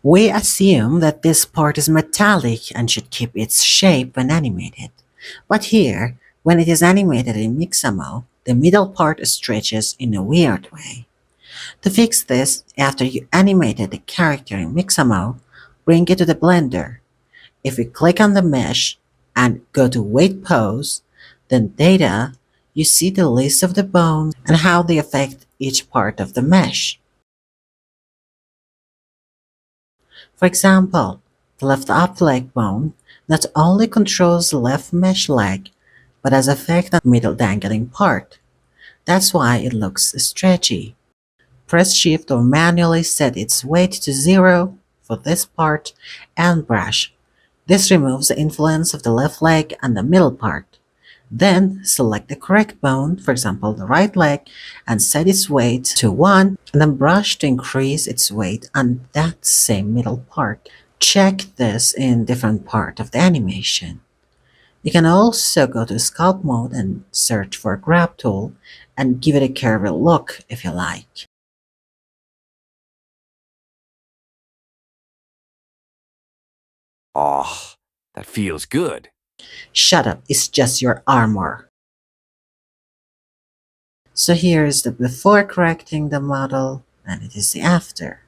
We assume that this part is metallic and should keep its shape when animated. But here, when it is animated in Mixamo, the middle part stretches in a weird way. To fix this, after you animated the character in Mixamo, bring it to the blender. If we click on the mesh and go to weight pose, then data, you see the list of the bones and how they affect each part of the mesh. For example, the left up leg bone not only controls the left mesh leg, but has effect on the middle dangling part. That's why it looks stretchy. Press Shift or manually set its weight to 0 for this part and brush. This removes the influence of the left leg and the middle part. Then select the correct bone, for example the right leg, and set its weight to 1 and then brush to increase its weight on that same middle part. Check this in different part of the animation. You can also go to Sculpt Mode and search for Grab tool and give it a curvy look if you like. Oh, that feels good. Shut up, it's just your armor. So here's the before correcting the model, and it is the after.